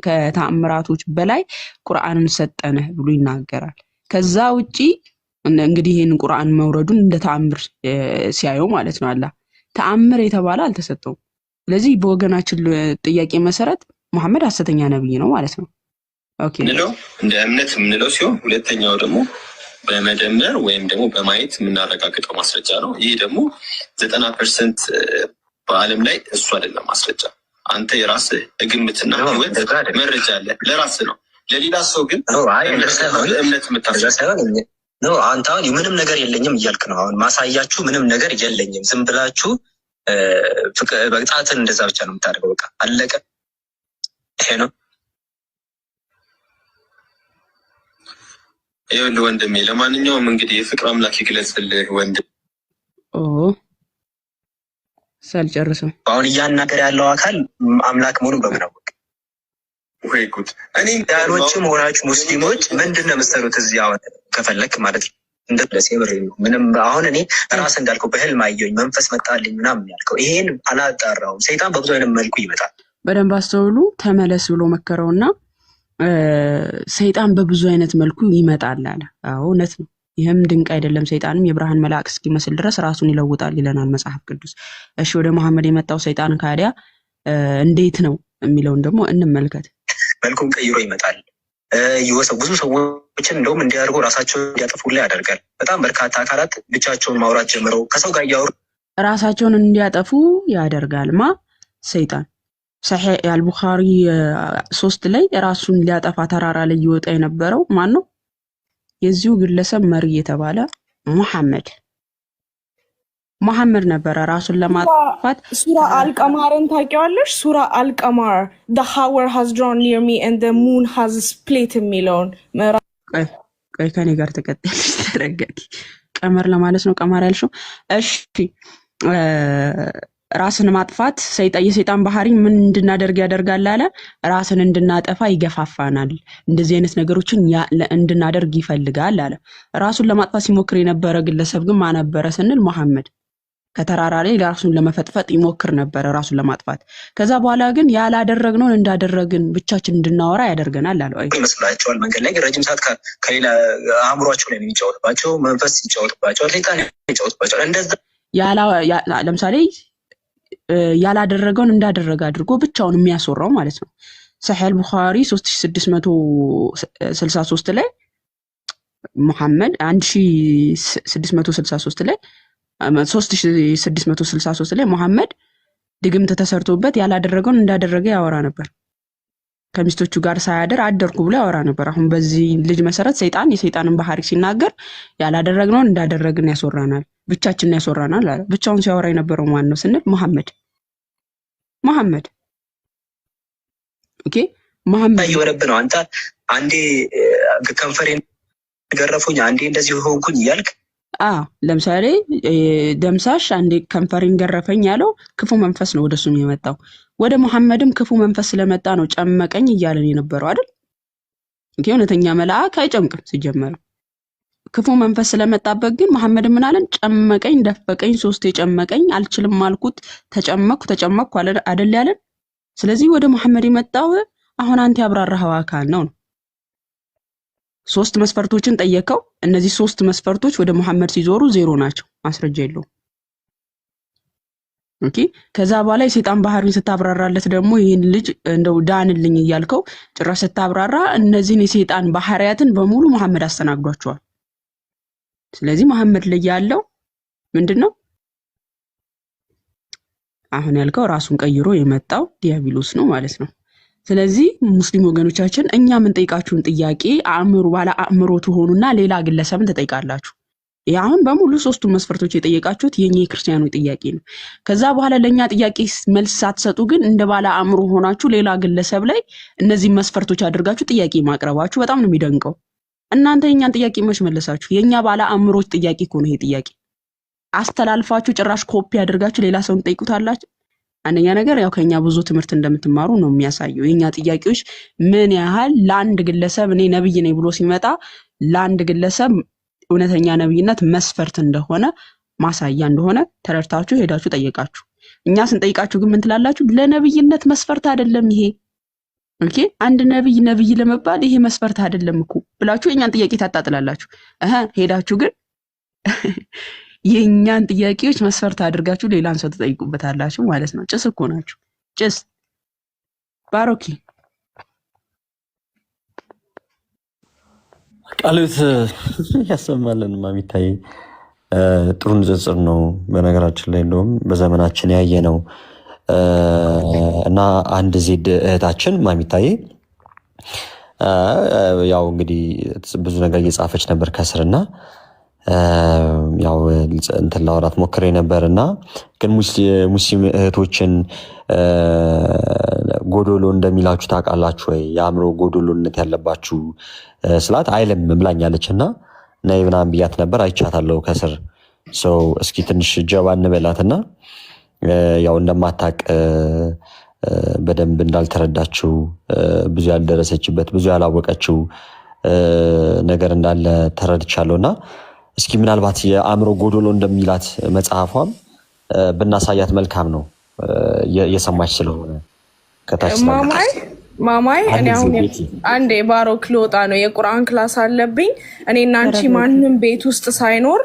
ከተአምራቶች በላይ ቁርአንን ሰጠነህ ብሎ ይናገራል። ከዛ ውጪ እንግዲህ ይሄን ቁርአን መውረዱን እንደ ተአምር ሲያየው ማለት ነው አላህ ተአምር የተባለ አልተሰጠውም። ስለዚህ በወገናችን ጥያቄ መሰረት መሐመድ ሐሰተኛ ነብይ ነው ማለት ነው። ኦኬ እንለው እንደ እምነት የምንለው ሲሆን ሁለተኛው ደግሞ በመደመር ወይም ደግሞ በማየት የምናረጋግጠው ማስረጃ ነው። ይህ ደግሞ 90% በዓለም ላይ እሱ አይደለም ማስረጃ። አንተ የራስህ ግምትና ህይወት መረጃ አለ ለራስህ ነው። ለሌላ ሰው ግን እምነት የምታስረሳው ነው። አንተ አሁን ምንም ነገር የለኝም እያልክ ነው። አሁን ማሳያችሁ ምንም ነገር የለኝም፣ ዝም ብላችሁ በቅጣትን እንደዛ ብቻ ነው የምታደርገው። በቃ አለቀ። ይሄ ነው። ይኸውልህ ወንድሜ፣ ለማንኛውም እንግዲህ የፍቅር አምላክ ይግለጽልህ ወንድም። ሳልጨርሰው አሁን እያናገር ያለው አካል አምላክ መሆኑን በምን አወቅ? ወይ ጉድ! እኔ ዳኖችም ሆናችሁ ሙስሊሞች ምንድን ነው የምትሰሩት እዚህ? አሁን ከፈለክ ማለት ነው እንደለሴ ብር ምንም አሁን እኔ ራስ እንዳልከው በህልም አየሁኝ መንፈስ መጣልኝ ምናምን ያልከው ይሄን አላጣራውም። ሰይጣን በብዙ አይነት መልኩ ይመጣል። በደንብ አስተውሉ። ተመለስ ብሎ መከረውና ሰይጣን በብዙ አይነት መልኩ ይመጣል አለ። አዎ እውነት ነው። ይህም ድንቅ አይደለም። ሰይጣንም የብርሃን መልአክ እስኪመስል ድረስ ራሱን ይለውጣል ይለናል መጽሐፍ ቅዱስ። እሺ ወደ መሐመድ የመጣው ሰይጣን ካዲያ እንዴት ነው የሚለውን ደግሞ እንመልከት። መልኩን ቀይሮ ይመጣል። ብዙ ሰዎችን እንደውም እንዲያደርጉ ራሳቸውን እንዲያጠፉ ላይ ያደርጋል። በጣም በርካታ አካላት ብቻቸውን ማውራት ጀምረው ከሰው ጋር እያወሩ ራሳቸውን እንዲያጠፉ ያደርጋል። ሰይጣን ሰሒህ አልቡኻሪ 3 ላይ ራሱን ሊያጠፋ ተራራ ላይ ይወጣ የነበረው ማን ነው? የዚሁ ግለሰብ መሪ የተባለ መሐመድ ነበረ። ራሱን ለማጥፋት ሱራ አልቀማርን ታውቂዋለሽ? ሱራ አልቀማር the hour has drawn near me and the moon has split የሚለውን ቆይ ከኔ ጋር ተቀጥልሽ ተረጋጊ። ቀመር ለማለት ነው ቀማር ያልሽው? እሺ ራስን ማጥፋት የሰይጣን ባህሪ ምን እንድናደርግ ያደርጋል አለ? ራስን እንድናጠፋ ይገፋፋናል። እንደዚህ አይነት ነገሮችን እንድናደርግ ይፈልጋል አለ። ራሱን ለማጥፋት ሲሞክር የነበረ ግለሰብ ግን ማን ነበረ ስንል መሐመድ ከተራራ ላይ ራሱን ለመፈጥፈጥ ይሞክር ነበረ ራሱን ለማጥፋት። ከዛ በኋላ ግን ያላደረግነውን እንዳደረግን ብቻችን እንድናወራ ያደርገናል አለ። ይመስላቸዋል መንገድ ላይ ረጅም ሰዓት ከሌላ አእምሯቸው ላይ የሚጫወትባቸው መንፈስ ይጫወትባቸዋል፣ ሰይጣን ይጫወትባቸዋል። እንደዛ ለምሳሌ ያላደረገውን እንዳደረገ አድርጎ ብቻውን የሚያስወራው ማለት ነው። ሰሒህ አልቡኻሪ 3663 ላይ መሐመድ 1663 ላይ 3663 ላይ መሐመድ ድግምት ተሰርቶበት ያላደረገውን እንዳደረገ ያወራ ነበር። ከሚስቶቹ ጋር ሳያደር አደርኩ ብሎ ያወራ ነበር። አሁን በዚህ ልጅ መሰረት የሰይጣንን ባህሪ ሲናገር ያላደረግነውን እንዳደረግን ያስወራናል፣ ብቻችንን ያስወራናል አለ። ብቻውን ሲያወራ የነበረው ማን ነው ስንል መሐመድ ኦኬ መሐመድ እየሆነብህ ነው። አንተ አንዴ ከንፈሬን ገረፉኝ፣ አንዴ እንደዚህ ሆንኩኝ እያልክ ለምሳሌ ደምሳሽ አንዴ ከንፈሬን ገረፈኝ ያለው ክፉ መንፈስ ነው ወደሱም የመጣው። ወደ መሐመድም ክፉ መንፈስ ስለመጣ ነው ጨመቀኝ እያለን የነበረው አይደል? እውነተኛ መልአክ አይጨምቅም ሲጀመር። ክፉ መንፈስ ስለመጣበት ግን መሐመድ ምን አለን? ጨመቀኝ፣ ደፈቀኝ፣ 3 ጨመቀኝ፣ አልችልም አልኩት፣ ተጨመቅኩ አይደል ያለን። ስለዚህ ወደ መሐመድ የመጣው አሁን አንተ ያብራራኸው አካል ነው። 3 መስፈርቶችን ጠየቀው። እነዚህ 3 መስፈርቶች ወደ መሐመድ ሲዞሩ 0 ናቸው፣ ማስረጃ የለውም። ኦኬ ከዛ በኋላ የሰይጣን ባህሪን ስታብራራለት ደግሞ ይሄን ልጅ እንደው ዳንልኝ እያልከው ጭራሽ ስታብራራ እነዚህን የሰይጣን ባህሪያትን በሙሉ መሐመድ አስተናግዷቸዋል። ስለዚህ መሐመድ ላይ ያለው ምንድነው? አሁን ያልከው ራሱን ቀይሮ የመጣው ዲያብሎስ ነው ማለት ነው። ስለዚህ ሙስሊም ወገኖቻችን እኛ ምን ጠይቃችሁን ጥያቄ ባለ አእምሮ ትሆኑና ሌላ ግለሰብን ተጠይቃላችሁ። አሁን በሙሉ 3 መስፈርቶች የጠየቃችሁት የኛ የክርስቲያኑ ጥያቄ ነው። ከዛ በኋላ ለኛ ጥያቄ መልስ ሳትሰጡ ግን እንደ ባለ አእምሮ ሆናችሁ ሌላ ግለሰብ ላይ እነዚህ መስፈርቶች አድርጋችሁ ጥያቄ ማቅረባችሁ በጣም ነው የሚደንቀው። እናንተ የኛን ጥያቄ መች መለሳችሁ? የኛ ባለ አእምሮች ጥያቄ እኮ ነው ይሄ ጥያቄ። አስተላልፋችሁ ጭራሽ ኮፒ አድርጋችሁ ሌላ ሰውን ጠይቁታላችሁ። አንደኛ ነገር ያው ከኛ ብዙ ትምህርት እንደምትማሩ ነው የሚያሳየው። የኛ ጥያቄዎች ምን ያህል ለአንድ ግለሰብ እኔ ነብይ ነኝ ብሎ ሲመጣ ለአንድ ግለሰብ እውነተኛ ነብይነት መስፈርት እንደሆነ ማሳያ እንደሆነ ተረድታችሁ ሄዳችሁ ጠየቃችሁ። እኛ ስንጠይቃችሁ ግን ምን ትላላችሁ? ለነብይነት መስፈርት አይደለም ይሄ። ኦኬ አንድ ነብይ ለመባል ይሄ መስፈርት አይደለም እኮ ብላችሁ የኛን ጥያቄ ታጣጥላላችሁ። ሄዳችሁ ግን የኛን ጥያቄዎች መስፈርት አድርጋችሁ ሌላን ሰው ተጠይቁበታላችሁ ማለት ነው። ጭስ እኮ ናችሁ። ጭስ ባሮኪ ቃልት ያሰማልን ማሚታይ ጥሩ ንጽጽር ነው። በነገራችን ላይ እንደውም በዘመናችን ያየ ነው እና አንድ ዜድ እህታችን ማሚታይ ያው እንግዲህ ብዙ ነገር እየጻፈች ነበር ከስርና ያው እንትን ላወራት ሞክሬ ነበርና ግን ሙስሊም እህቶችን ጎዶሎ እንደሚላችሁ ታውቃላችሁ ወይ? የአእምሮ ጎዶሎነት ያለባችሁ ስላት አይለም ብላኛለችና ነይ ምናምን ብያት ነበር። አይቻታለሁ ከስር ሰው እስኪ ትንሽ ጀባ እንበላትና ያው እንደማታቅ በደንብ እንዳልተረዳችው ብዙ ያልደረሰችበት ብዙ ያላወቀችው ነገር እንዳለ ተረድቻለሁና እስኪ ምናልባት የአእምሮ ጎዶሎ እንደሚላት መጽሐፏም ብናሳያት መልካም ነው። የሰማች ስለሆነ ከታች ማማይ እኔ አሁን አንዴ ባሮክ ልወጣ ነው፣ የቁርአን ክላስ አለብኝ። እኔና አንቺ ማንም ቤት ውስጥ ሳይኖር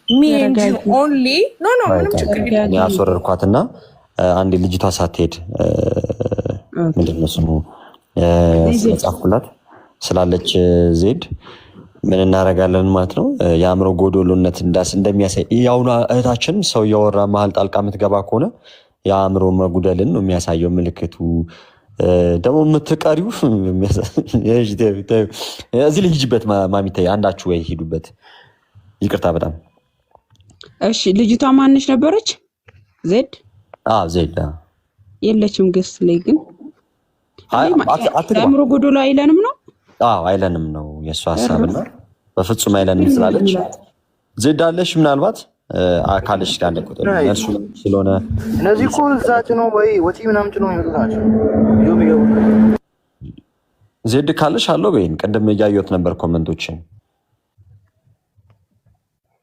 ሚንጂ ኦንሊ ኖ ምንም ችግር የለም። ያስወረድኳትና አንዴ ልጅቷ ሳትሄድ ምንድን ነው ስሙ መጽሐፍኩላት ስላለች ዜድ ምን እናደርጋለን ማለት ነው። የአእምሮ ጎዶሎነት እንደሚያሳይ ያውና እህታችን ሰው እያወራ መሀል ጣልቃ የምትገባ ከሆነ የአእምሮ መጉደልን ነው የሚያሳየው ምልክቱ። ደግሞ የምትቀሪው እዚህ ልጅበት ማሚታይ አንዳችሁ ወይ ሂዱበት። ይቅርታ በጣም እሺ። ልጅቷ ማንሽ ነበረች? ዜድ ዜድ የለችም። ገስ ላይ ግን አእምሮ ጎዶሎ አይለንም ነው አይለንም ነው የእሱ ሀሳብና በፍጹም አይለንም ስላለች ዜድ አለሽ ምናልባት አካልሽ ጋር ለቁጥር እርሱ ስለሆነ እነዚህ እኮ እዛ ጭነው ወይ ወጪ ምናምን ጭነው የሚመጡ ናቸው። ዜድ ካለሽ አለው በይን። ቅድም እያየሁት ነበር ኮመንቶችን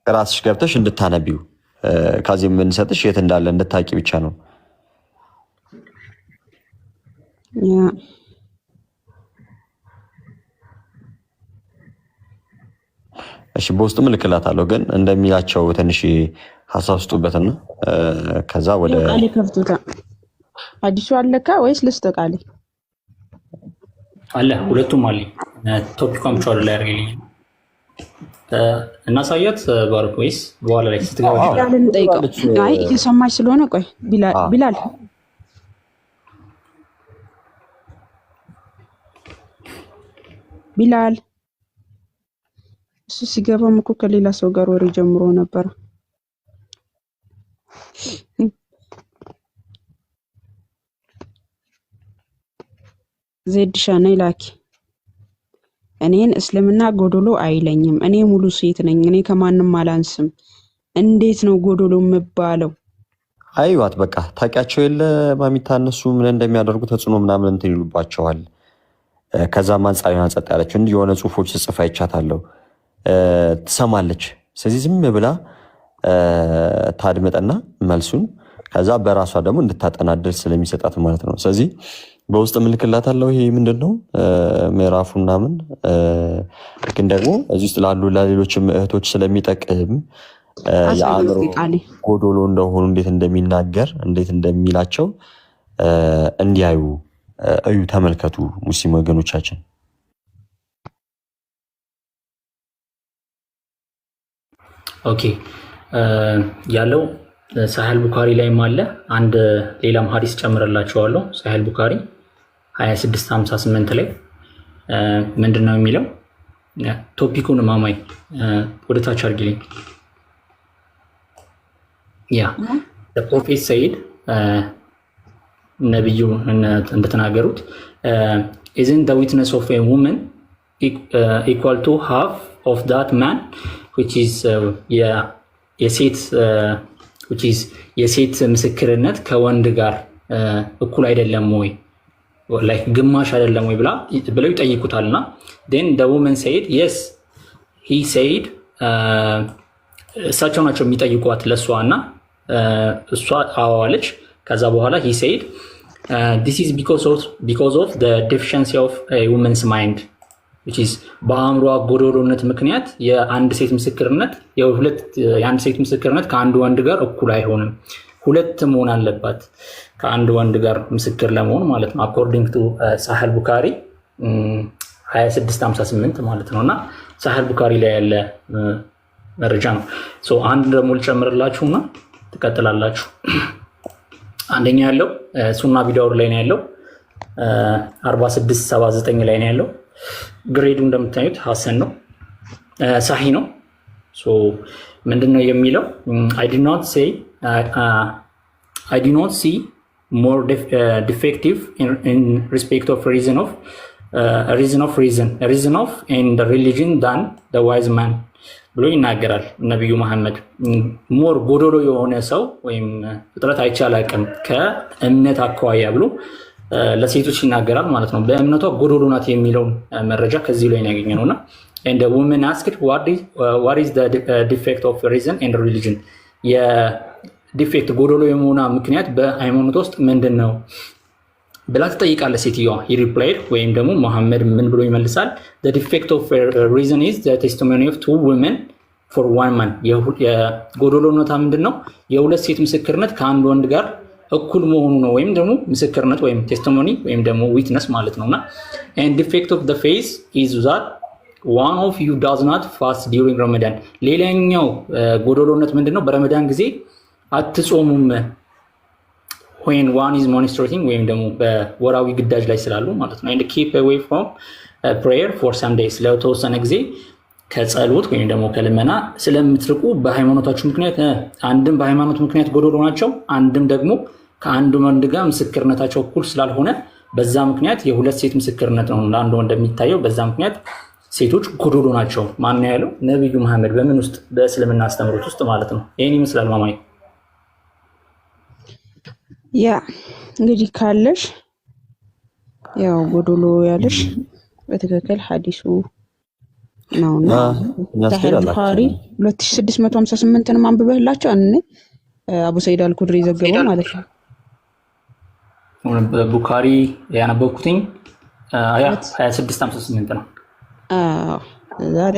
ራስሽ ገብተሽ እንድታነቢው ከዚህ የምንሰጥሽ የት እንዳለ እንድታቂ ብቻ ነው። እሺ በውስጥ ምልክላታለሁ ግን እንደሚላቸው ትንሽ ሀሳብ ስጡበትና ከዛ ወደ ቃሌ ከፍቱታ። አዲሱ አለካ ወይስ ልስጥ? ቃሌ አለ፣ ሁለቱም አለ። ቶፒኳን ብቻ ላይ አድርገልኝ እና ሳያት ባርክ ወይስ በኋላ ላይ ስትገባ ቢላልን ጠይቀው። አይ እየሰማች ስለሆነ ቆይ ቢላል እሱ ሲገባም እኮ ከሌላ ሰው ጋር ወሬ ጀምሮ ነበር። ዜድ ሻነይ ላኪ እኔን እስልምና ጎዶሎ አይለኝም። እኔ ሙሉ ሴት ነኝ። እኔ ከማንም አላንስም። እንዴት ነው ጎዶሎ የምባለው? አይዋት በቃ ታውቂያቸው የለ ማሚታ እነሱ ምን እንደሚያደርጉ ተጽዕኖ ምናምን እንትን ይሉባቸዋል። ከዛም አንጻር የሆነ ጸጥ ያለችው እንዲህ የሆነ ጽሁፎች ጽፋ ይቻታለሁ ትሰማለች። ስለዚህ ዝም ብላ ታድመጠና መልሱን ከዛ በራሷ ደግሞ እንድታጠናድር ስለሚሰጣት ማለት ነው። ስለዚህ በውስጥ ምልክላታለሁ። ይሄ ምንድነው ምዕራፉ ምናምን ግን ደግሞ እዚህ ውስጥ ላሉ ለሌሎችም እህቶች ስለሚጠቅም የአእምሮ ጎዶሎ እንደሆኑ እንዴት እንደሚናገር እንዴት እንደሚላቸው እንዲያዩ እዩ፣ ተመልከቱ ሙስሊም ወገኖቻችን። ኦኬ ያለው ሳሂህ ቡኻሪ ላይም አለ። አንድ ሌላም ሐዲስ ጨምረላችኋለሁ። ሳሂህ ቡኻሪ 2658 ላይ ምንድነው የሚለው? ቶፒኩን ማማይ ወደ ታች አድርጊልኝ። ያ ፕሮፌት ሰይድ ነብዩ እንደተናገሩት isn't the witness of a woman equal to half of that man which is የሴት ምስክርነት ከወንድ ጋር እኩል አይደለም ወይ ላይክ ግማሽ አይደለም ወይ ብለው ይጠይቁታልና then the woman said yes he said እሳቸው ናቸው የሚጠይቋት ለሷ እና እሷ አዋለች። ከዛ በኋላ he said this is because of the deficiency of a woman's mind which is በአእምሯ ጎዶሎነት ምክንያት የአንድ ሴት ምስክርነት የአንድ ሴት ምስክርነት ከአንድ ወንድ ጋር እኩል አይሆንም። ሁለት መሆን አለባት ከአንድ ወንድ ጋር ምስክር ለመሆን ማለት ነው። አኮርዲንግ ቱ ሳህል ቡካሪ 2658 ማለት ነውና ሳህል ቡካሪ ላይ ያለ መረጃ ነው። ሶ አንድ ደግሞ ልጨምርላችሁና ትቀጥላላችሁ። አንደኛ ያለው ሱና ቪዲዮር ላይ ነው ያለው 4679 ላይ ነው ያለው። ግሬዱ እንደምታዩት ሐሰን ነው፣ ሳሂ ነው። ሶ ምንድነው የሚለው I do not see more defective in respect of reason of and the religion than the wise man ብሎ ይናገራል ነብዩ መሐመድ። ሞር ጎዶሎ የሆነ ሰው ወይም ፍጥረት አይቻል አቅም ከእምነት አኳያ ብሎ ለሴቶች ይናገራል ማለት ነው። በእምነቷ ጎዶሎ ናት የሚለውን መረጃ ከዚህ ላይ ያገኘነውና and the woman asked what is the defect of reason and religion የዲፌክት ጎዶሎ የመሆኗ ምክንያት በሃይማኖት ውስጥ ምንድን ነው ብላ ትጠይቃለች ሴትዮዋ። he replied ወይም ደግሞ መሐመድ ምን ብሎ ይመልሳል? the defect of reason is the testimony of two women for one man የጎዶሎነቷ ምንድን ነው? የሁለት ሴት ምስክርነት ከአንድ ወንድ ጋር እኩል መሆኑ ነው። ወይም ደግሞ ምስክርነት ወይም ቴስቲሞኒ ወይም ደግሞ ዊትነስ ማለት ነውና and defect of the faith is that one of you does not fast during Ramadan ሌላኛው ጎዶሎነት ምንድነው? በረመዳን ጊዜ አትጾሙም when one is menstruating ወይም ደግሞ በወራዊ ግዳጅ ላይ ስላሉ ማለት ነው። and keep away from prayer for some days ለተወሰነ ጊዜ ከጸሎት ወይም ደግሞ ከልመና ስለምትርቁ በሃይማኖታችሁ ምክንያት አንድም በሃይማኖት ምክንያት ጎዶሎ ናቸው፣ አንድም ደግሞ ከአንድ ወንድ ጋር ምስክርነታቸው እኩል ስላልሆነ በዛ ምክንያት የሁለት ሴት ምስክርነት ነው ለአንድ ወንድ የሚታየው። በዛ ምክንያት ሴቶች ጎዶሎ ናቸው። ማን ነው ያለው? ነብዩ መሐመድ። በምን ውስጥ? በእስልምና አስተምሮት ውስጥ ማለት ነው። ይሄን ይመስላል ማማይ። ያ እንግዲህ ካለሽ ያው ጎዶሎ ያለሽ በትክክል ሐዲሱ ነውና ሳሂህ ቡኻሪ 2658 ነው አንብበህላቸው አንነ አቡ ሰይድ አልኩድሪ ዘገበው ማለት ነው። ቡኻሪ ያነበብኩትኝ 2658 ነው። ዛሬ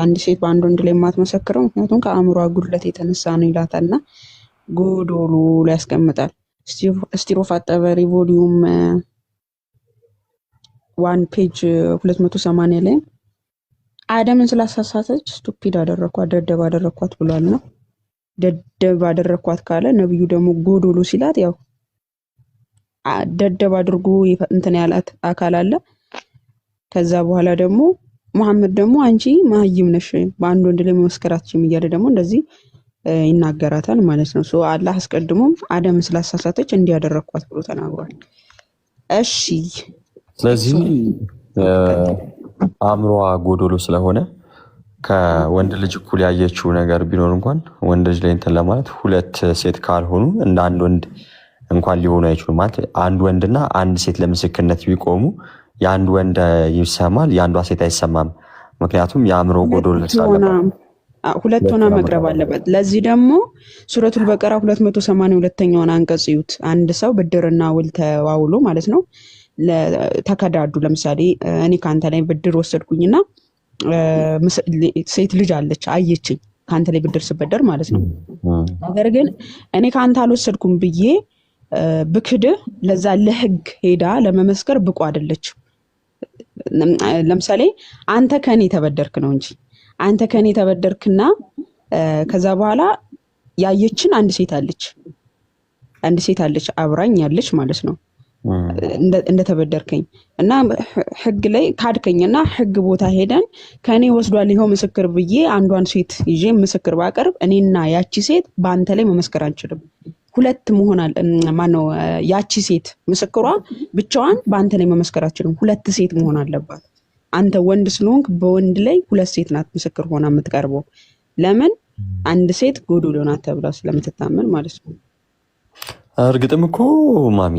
አንድ ሴት በአንድ ወንድ ላይ የማትመሰክረው ምክንያቱም ከአእምሯ ጉድለት የተነሳ ነው ይላታልና ጎዶሎ ላይ ያስቀምጣል። ስቲሮፍ አጠበሪ ቮሊዩም 1 ፔጅ 280 ላይ አደምን ስላሳሳተች ስቱፒድ አደረኳት ደደብ አደረኳት ብሏል ነው። ደደብ አደረኳት ካለ ነብዩ ደግሞ ጎዶሎ ሲላት ያው ደደብ አድርጎ እንትን ያላት አካል አለ። ከዛ በኋላ ደግሞ መሐመድ ደግሞ አንቺ ማህይም ነሽ በአንድ ወንድ ላይ መመስከራችም እያለ ደግሞ እንደዚህ ይናገራታል ማለት ነው። ሶ አላህ አስቀድሞም አደምን ስላሳሳተች እንዲያደረኳት ብሎ ተናግሯል። እሺ ስለዚህ አእምሯ ጎዶሎ ስለሆነ ከወንድ ልጅ እኩል ያየችው ነገር ቢኖር እንኳን ወንድ ልጅ ላይ እንትን ለማለት ሁለት ሴት ካልሆኑ እንደ አንድ ወንድ እንኳን ሊሆኑ አይችሉም። ማለት አንድ ወንድና አንድ ሴት ለምስክርነት ቢቆሙ የአንድ ወንድ ይሰማል፣ የአንዷ ሴት አይሰማም። ምክንያቱም የአእምሮ ጎዶሎ ስላለበት ሁለት ሆና መቅረብ አለበት። ለዚህ ደግሞ ሱረቱል በቀራ 282ኛውን አንቀጽ ይዩት። አንድ ሰው ብድርና ውል ተዋውሎ ማለት ነው ተከዳዱ። ለምሳሌ እኔ ካንተ ላይ ብድር ወሰድኩኝና ሴት ልጅ አለች አየችኝ ካንተ ላይ ብድር ስበደር ማለት ነው። ነገር ግን እኔ ካንተ አልወሰድኩም ብዬ ብክድህ ለዛ ለህግ ሄዳ ለመመስከር ብቁ አይደለች። ለምሳሌ አንተ ከኔ ተበደርክ ነው እንጂ አንተ ከኔ ተበደርክና ከዛ በኋላ ያየችን አንድ ሴት አለች አብራኝ ያለች ማለት ነው እንደተበደርከኝ እና ህግ ላይ ካድከኝና ህግ ቦታ ሄደን ከኔ ወስዷል ይሄው ምስክር ብዬ አንዷን ሴት ይዤ ምስክር ባቀርብ እኔና ያቺ ሴት በአንተ ላይ መመስከር አንችልም። ሁለት መሆናል ማነው ያቺ ሴት ምስክሯ ብቻዋን በአንተ ላይ መመስከር አትችልም። ሁለት ሴት መሆን አለባት። አንተ ወንድ ስለሆንክ በወንድ ላይ ሁለት ሴት ናት ምስክር ሆና የምትቀርበው። ለምን? አንድ ሴት ጎዶሎ ናት ተብላ ስለምትታመን ማለት ነው። እርግጥም እኮ ማሚ